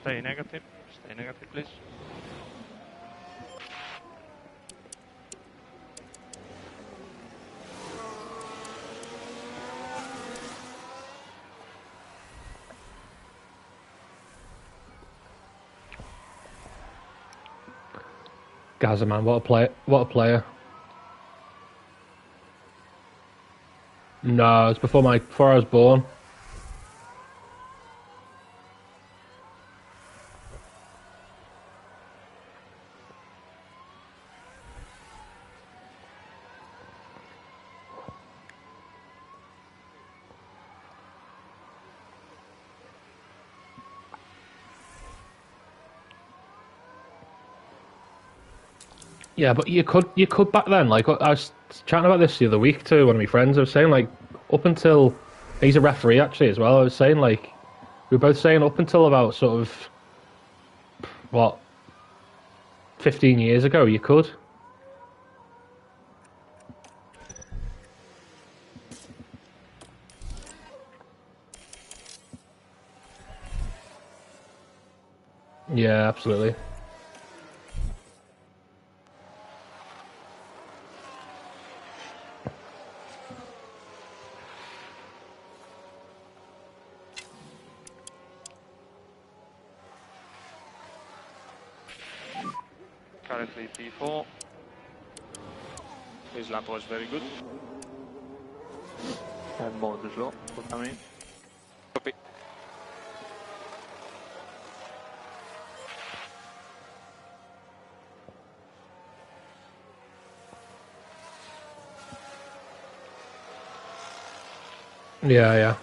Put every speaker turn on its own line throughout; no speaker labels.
Stay negative. Stay negative, please.
Gaza, man, what a player! What a player! No, it's before I was born. Yeah, but you could back then. Like I was chatting about this the other week to one of my friends. I was saying like up until he's a referee actually as well. I was saying like we were both saying up until about sort of what 15 years ago you could. Yeah, absolutely.
Currently P4.
His lap was very good.
And mode as well for coming.
Copy.
Yeah, yeah.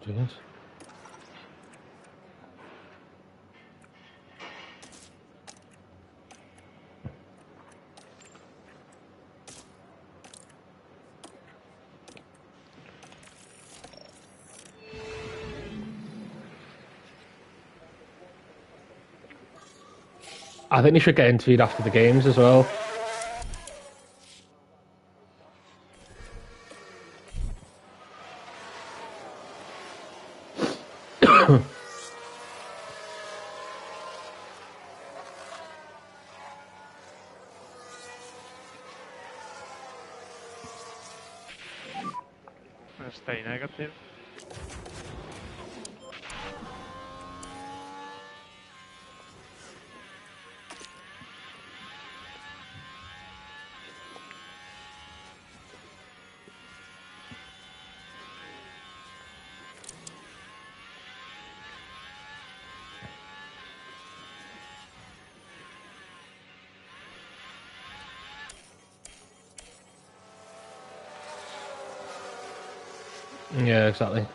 Jeez. I think they should get interviewed after the games as well.
Stay negative.
Yeah, exactly.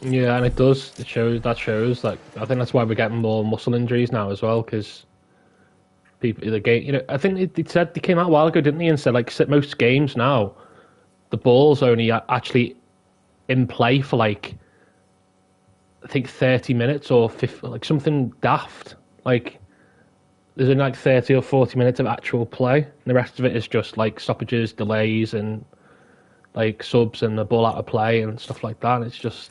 Yeah, and it does. It shows. That shows. Like, I think that's why we're getting more muscle injuries now as well, because people the game. You know, I think they said they came out a while ago, didn't they? And said like most games now, the ball's only actually in play for like I think 30 minutes or 50, like something daft. Like there's only like 30 or 40 minutes of actual play, and the rest of it is just like stoppages, delays, and like subs and the ball out of play and stuff like that. And it's just.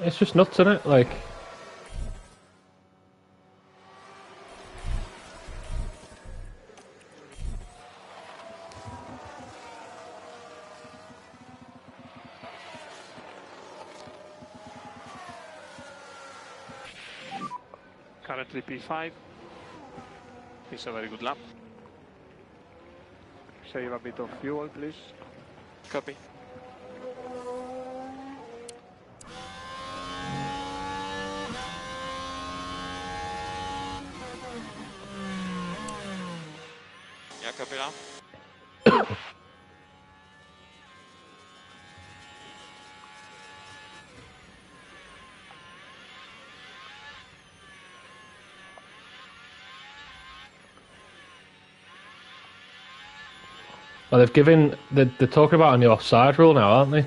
It's just nuts, isn't it? Like,
Currently P5. It's a very good lap.
Save a bit of fuel, please.
Copy. Yeah, copy now.
well, they've given they're talking about on the offside rule now, aren't they?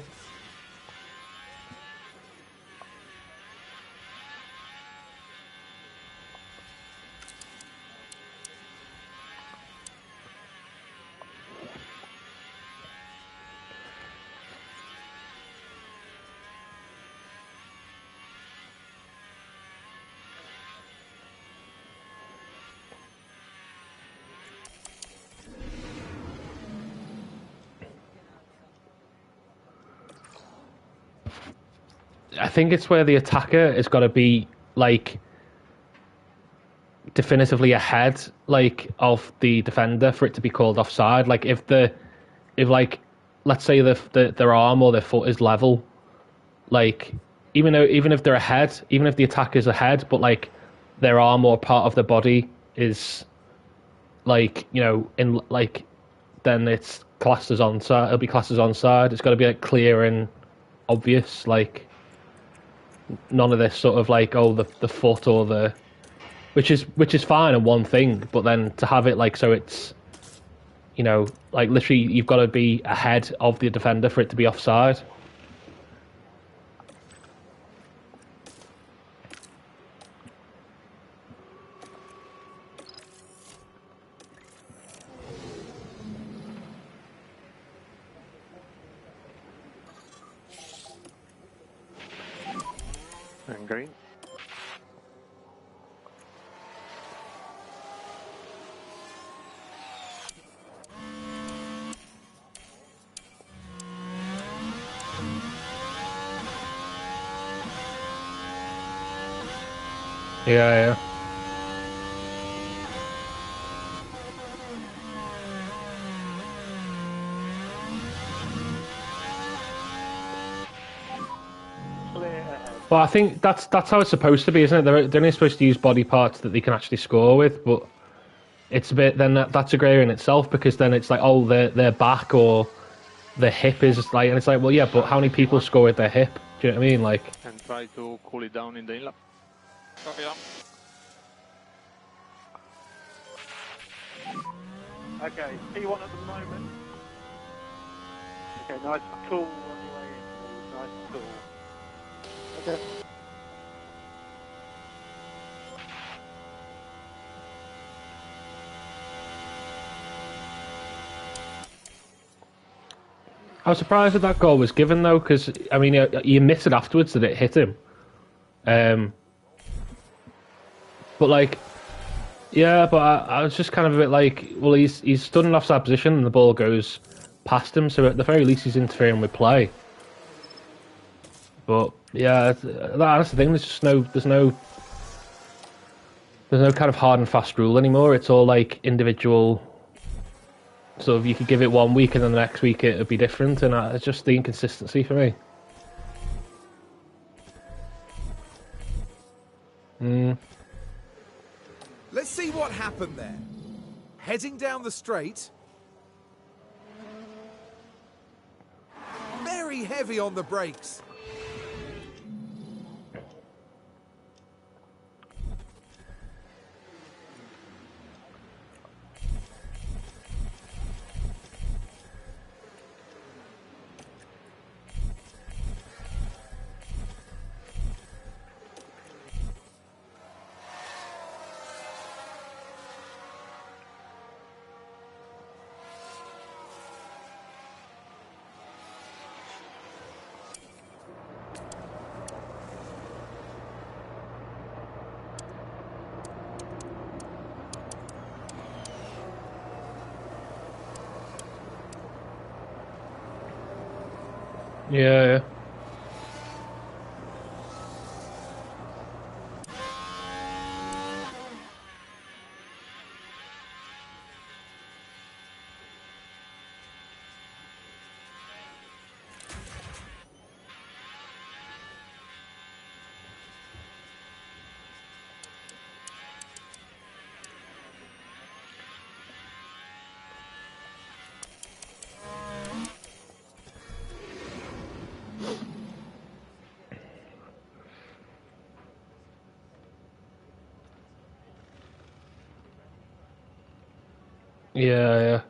I think it's where the attacker has got to be like definitively ahead, like of the defender for it to be called offside. Like if like let's say their arm or their foot is level, like even if they're ahead, even if the attacker's ahead, but like their arm or part of their body is like in like then it's classed as onside. It'll be classed as onside. It's got to be like clear and obvious, like. None of this sort of like the foot or the which is fine and one thing, but then to have it like so it's like literally you've got to be ahead of the defender for it to be offside.
And green.
Yeah. Well, I think that's how it's supposed to be, isn't it? They're only supposed to use body parts that they can actually score with, but it's a bit then that's a grey in itself because then it's like their back or their hip is like, and it's like, well, yeah, but how many people score with their hip? Do you know what I mean? Like,
And try to cool it down in the in-lap. Copy that.
Okay, P1 at the moment. Okay, nice and cool on your way in. Nice and cool. Okay.
I was surprised that goal was given though, because I mean, he admitted afterwards that it hit him. But like, yeah, but I was just kind of a bit like, well, he's stood in offside position and the ball goes past him, so at the very least he's interfering with play. But yeah, that's the thing. There's no kind of hard and fast rule anymore. It's all like individual. So if you could give it 1 week and then the next week it would be different, and it's just the inconsistency for me.
Let's see what happened there. Heading down the straight. Very heavy on the brakes.
Yeah, yeah. Yeah, yeah.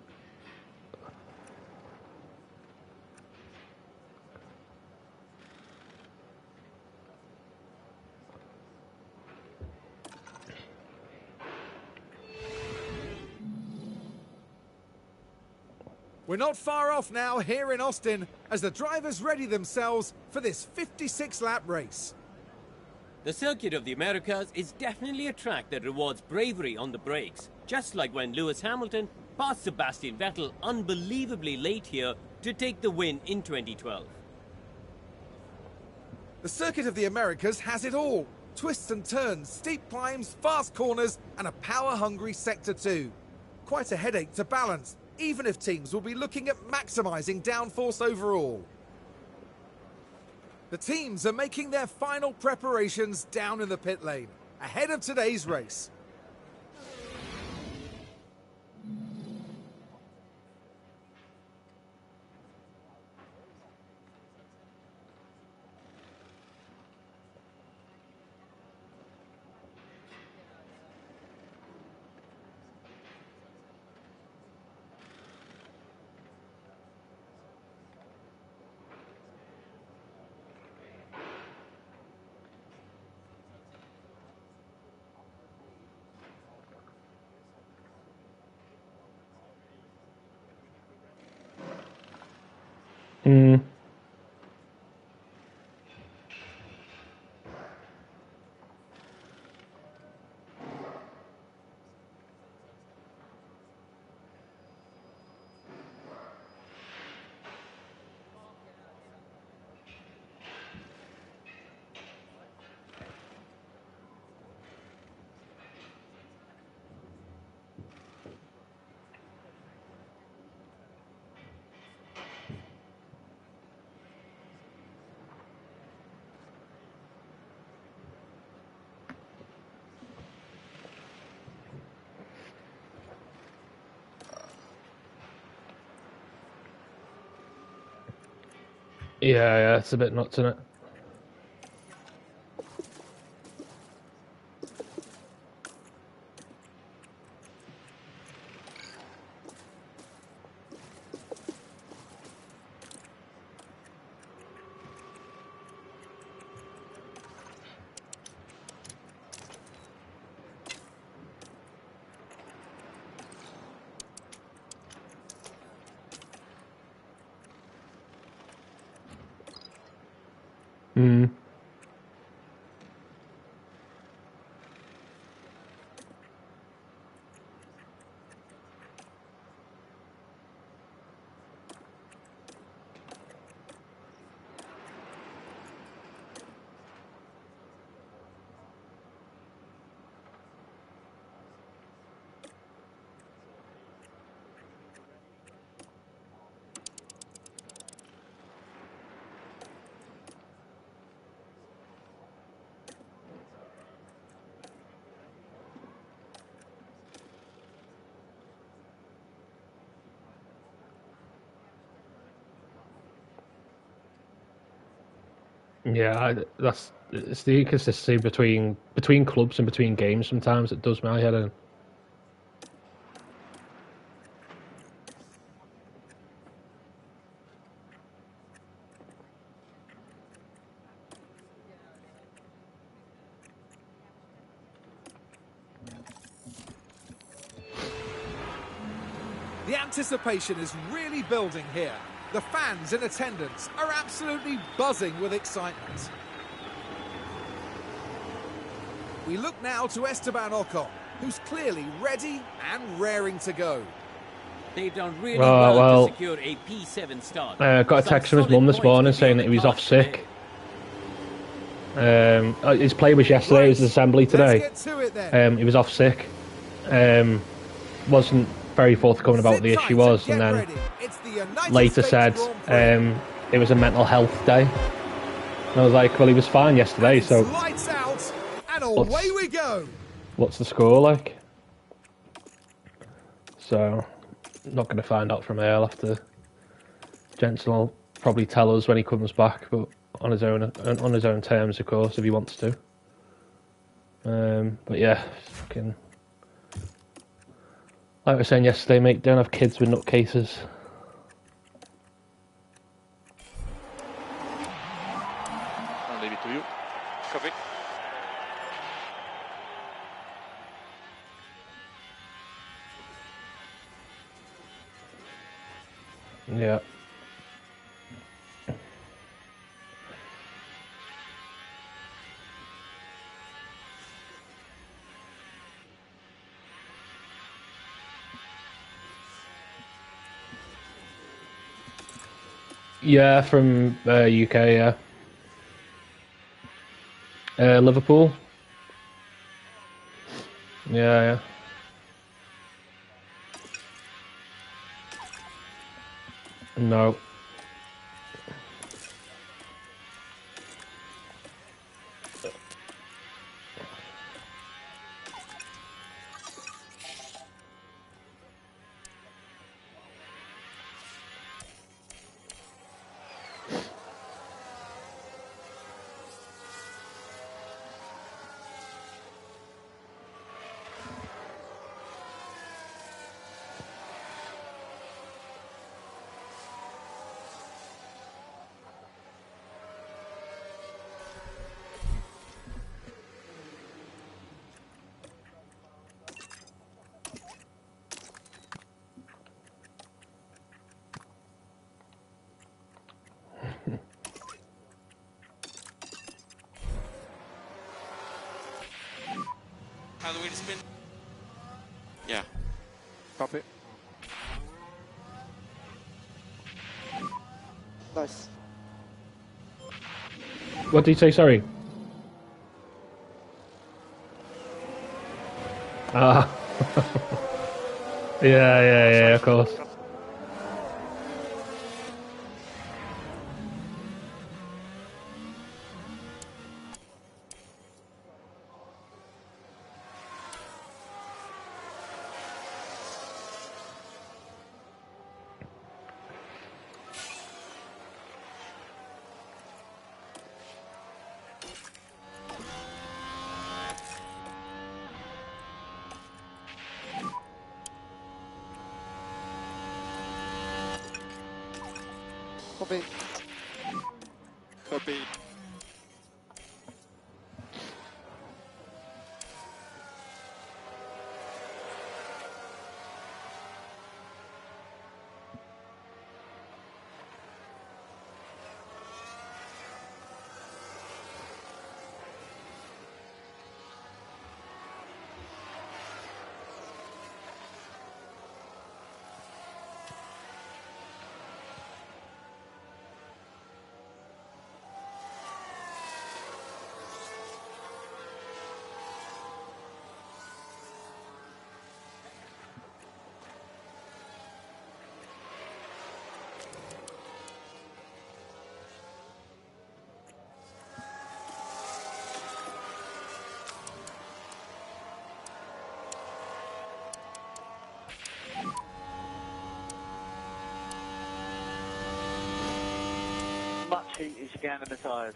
We're not far off now here in Austin as the drivers ready themselves for this 56-lap race.
The Circuit of the Americas is definitely a track that rewards bravery on the brakes, just like when Lewis Hamilton passed Sebastian Vettel unbelievably late here to take the win in 2012.
The Circuit of the Americas has it all. Twists and turns, steep climbs, fast corners, and a power-hungry Sector 2. Quite a headache to balance, even if teams will be looking at maximising downforce overall. The teams are making their final preparations down in the pit lane, ahead of today's race.
Mm. Yeah, it's a bit nuts, isn't it? Mm. Yeah, it's the inconsistency between clubs and between games. Sometimes it does my head in.
The anticipation is really building here. The fans in attendance are absolutely buzzing with excitement. We look now to Esteban Ocon, who's clearly ready and raring to go.
They've done really
Oh,
well
well,
to secure a P7 start.
got a
Some
text from his
solid
mum this
points
morning
to be
saying
on
that
the
he was off
cards
sick.
today.
His play was yesterday, it was assembly
Let's
today.
get to it then.
He was off sick. Wasn't very forthcoming about what
Sit
the
tight
issue was,
and
and
get
then
ready. It's the United
later
States
said
Grand Prix.
it was a mental health day. And I was like, well, he was fine yesterday,
It's
so
lights out, and away we go.
what's the score like? So, not going to find out from here. I'll have to. Jensen will probably tell us when he comes back, but on his own terms, of course, if he wants to. But yeah, fucking. Like I was saying yesterday, mate, don't have kids with nutcases.
I'll leave it to you. Copy.
Yeah. Yeah, from UK, yeah. Liverpool. Yeah, yeah. No.
How the wheel spin? Yeah.
Copy.
Nice.
What did he say? Sorry. Ah. yeah, of course.
Copy.
Copy.
Much heat as you can in the tyres.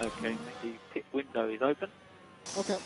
Okay, the pit window is open.
Okay.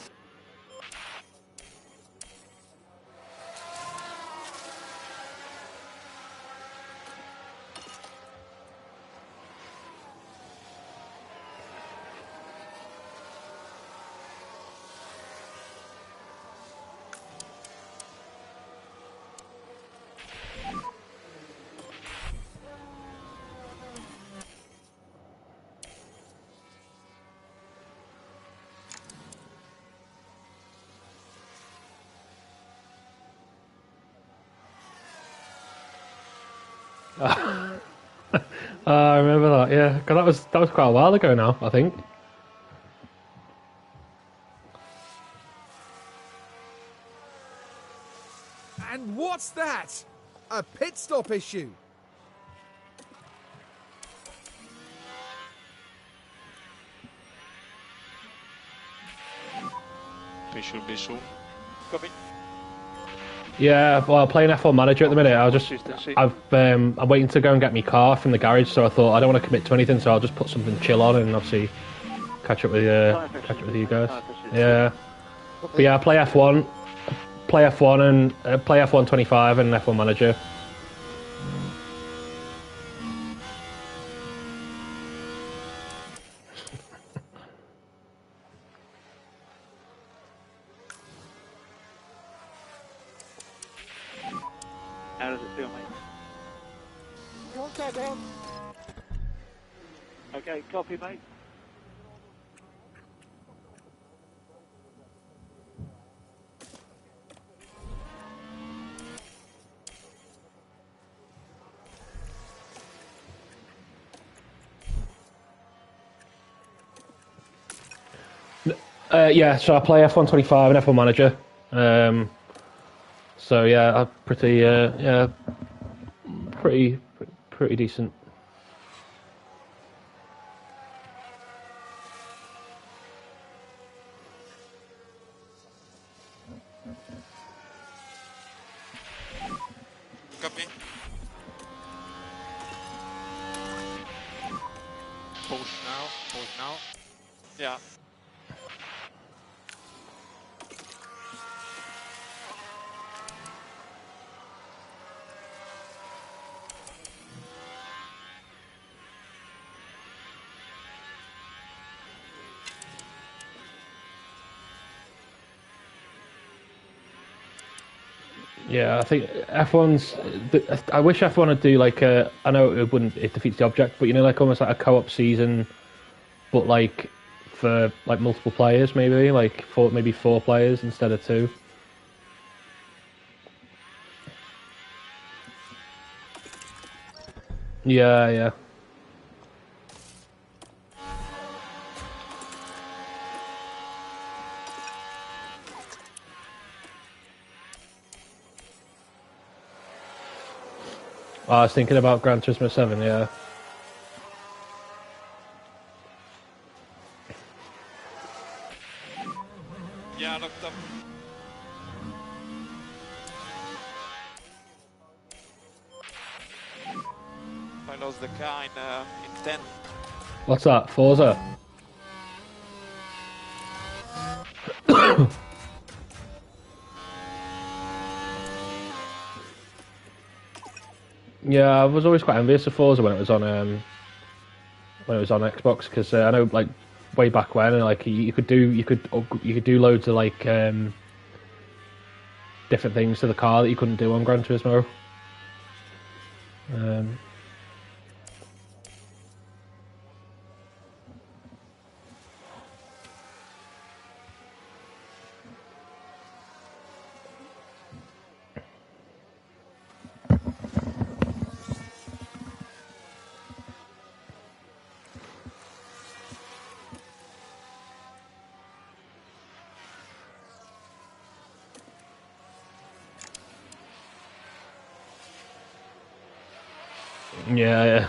I remember that. Yeah, 'cause that was quite a while ago now. I think.
And what's that? A pit stop issue.
He should be soon.
Copy.
Yeah, well, playing F1 Manager at the minute.
Consistency.
I'm waiting to go and get my car from the garage, so I thought I don't want to commit to anything, so I'll just put something chill on and obviously catch up with you guys. Yeah, but yeah, I play F1 and play F1 25 and F1 Manager.
How does it feel, mate? Contact on. Okay, copy, mate.
Yeah, so I play F1 25 and F1 Manager. So yeah, I'm pretty decent.
Copy.
Post now. Post now.
Yeah.
Yeah, I think F1's. I wish F1 would do like a. I know it defeats the object, but you know, like almost like a co-op season, but like for like multiple players, maybe four players instead of two. Yeah, yeah. I was thinking about Gran Turismo 7, yeah.
Yeah, locked up. I lost the car in 10.
What's that? Forza? Yeah, I was always quite envious of Forza when it was on Xbox because I know like way back when like you could do loads of like different things to the car that you couldn't do on Gran Turismo. Yeah, yeah.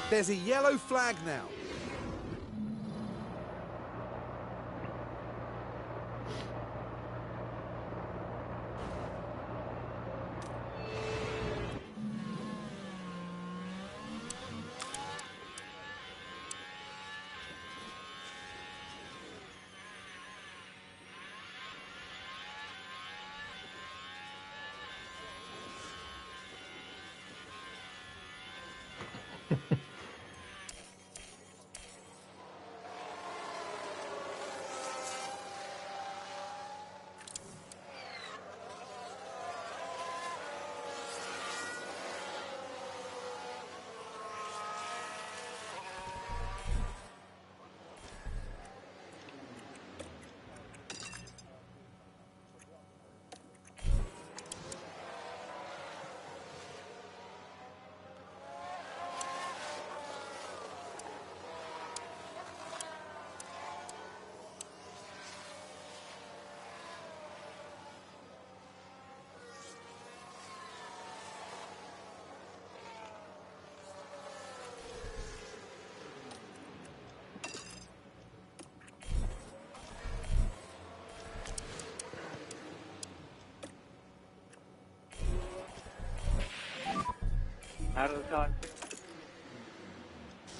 There's a yellow flag now.
Out of the time.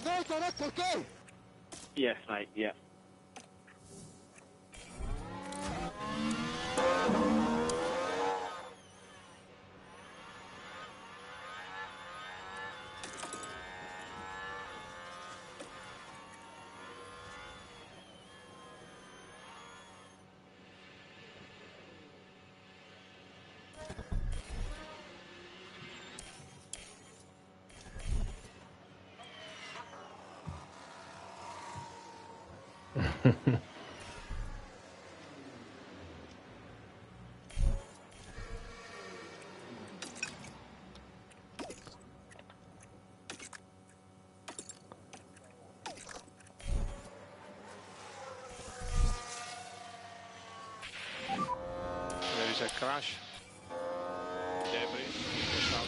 No, that's okay.
Yes, mate, yeah.
There is a crash. Debris. Push out.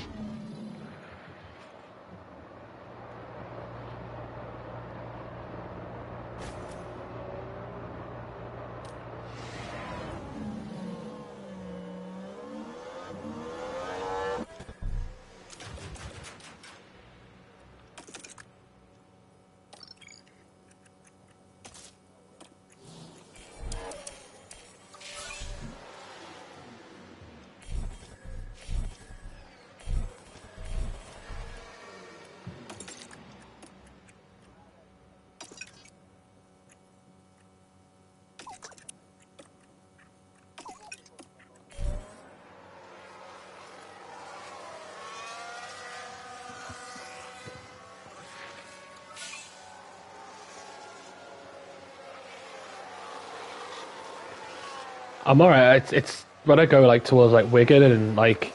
I'm alright. It's when I go like towards like Wigan and like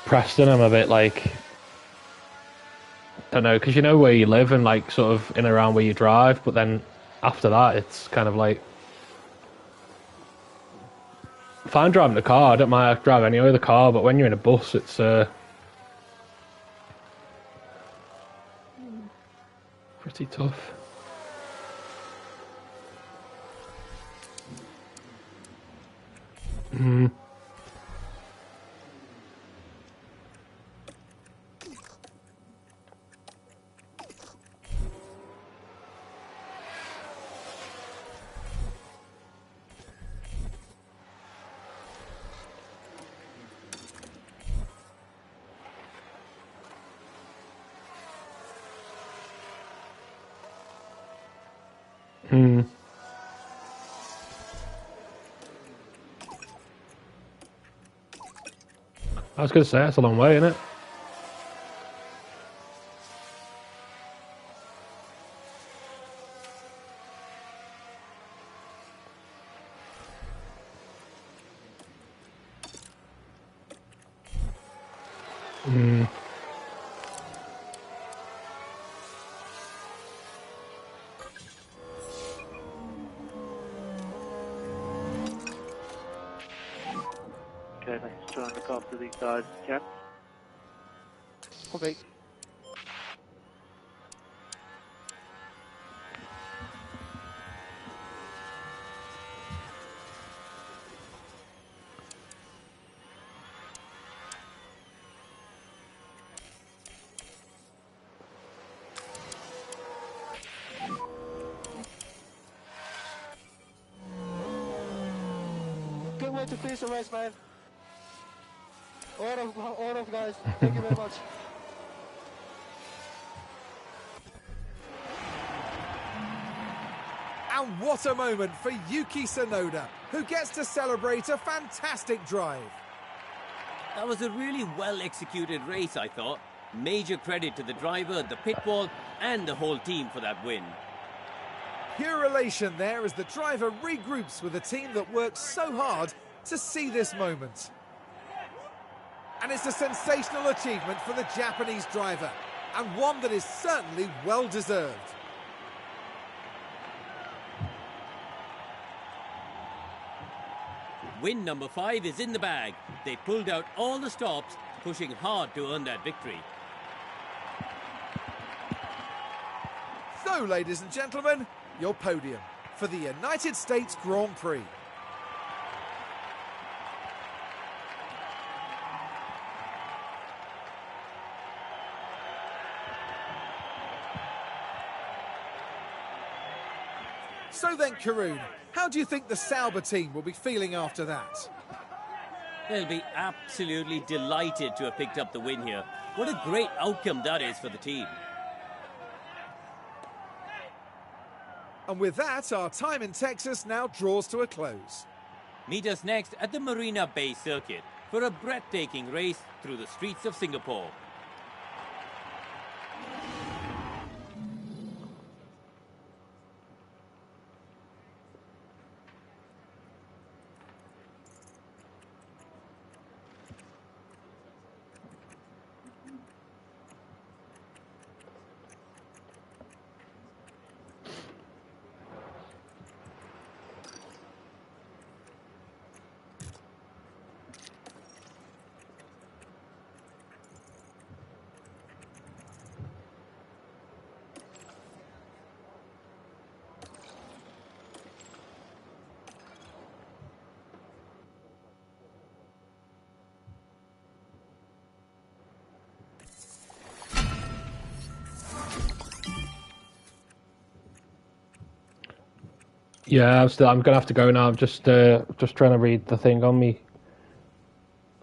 Preston, I'm a bit like, don't know, because you know where you live and like sort of in and around where you drive, but then after that it's kind of like, if I'm driving the car, I don't mind, I drive anywhere the car, but when you're in a bus, it's pretty tough. Hmm. Hmm. I was going to say, that's a long way, isn't it? Hmm.
Okay, let's try and look after these guys, chaps.
Okay. Good way to finish the race, man. All of guys. Thank you very much.
And what a moment for Yuki Tsunoda, who gets to celebrate a fantastic drive.
That was a really well executed race, I thought. Major credit to the driver, the pit wall, and the whole team for that win.
Pure elation there as the driver regroups with a team that worked so hard to see this moment. And it's a sensational achievement for the Japanese driver, and one that is certainly well deserved.
Win number 5 is in the bag. They pulled out all the stops, pushing hard to earn that victory.
So, ladies and gentlemen, your podium for the United States Grand Prix. So then, Karun, how do you think the Sauber team will be feeling after that?
They'll be absolutely delighted to have picked up the win here. What a great outcome that is for the team.
And with that, our time in Texas now draws to a close.
Meet us next at the Marina Bay Circuit for a breathtaking race through the streets of Singapore.
Yeah, I'm gonna have to go now. I'm just trying to read the thing on me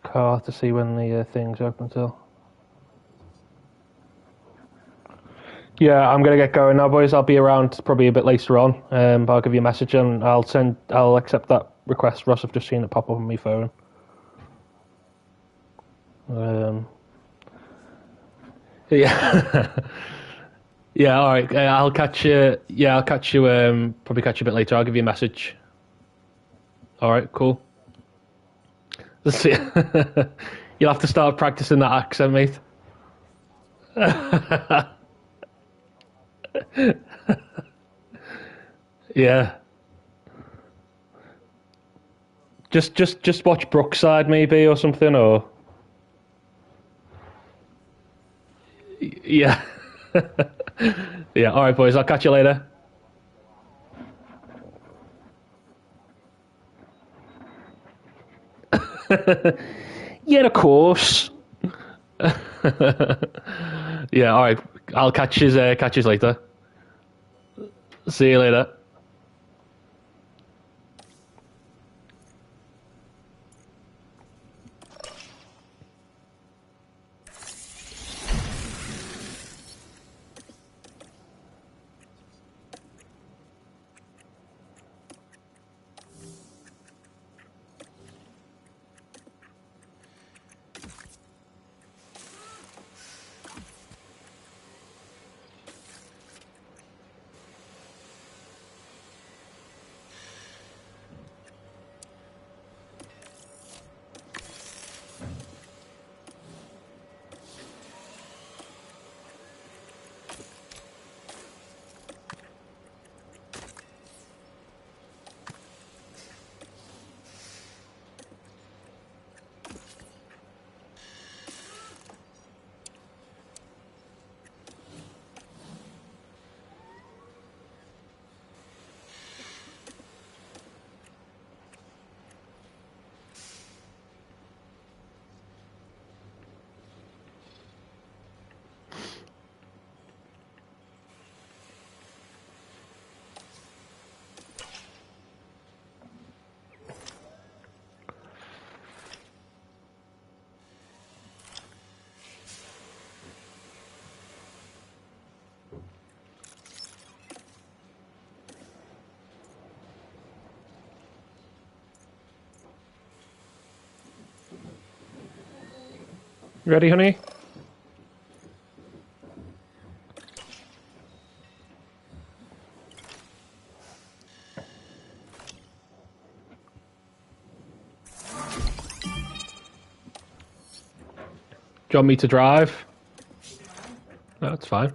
car to see when the thing's open till. Yeah, I'm gonna get going now, boys. I'll be around probably a bit later on. But I'll give you a message and I'll accept that request. Ross, I've just seen it pop up on my phone. Yeah. Yeah, all right. I'll catch you. Yeah, I'll catch you. Probably catch you a bit later. I'll give you a message. All right, cool. Let's see. You'll have to start practicing that accent, mate. Yeah. Just watch Brookside maybe or something, or yeah. Yeah, all right, boys. I'll catch you later. Yeah, of course. Yeah, all right. I'll catch you later. See you later. Ready, honey? Do you want me to drive? No, that's fine.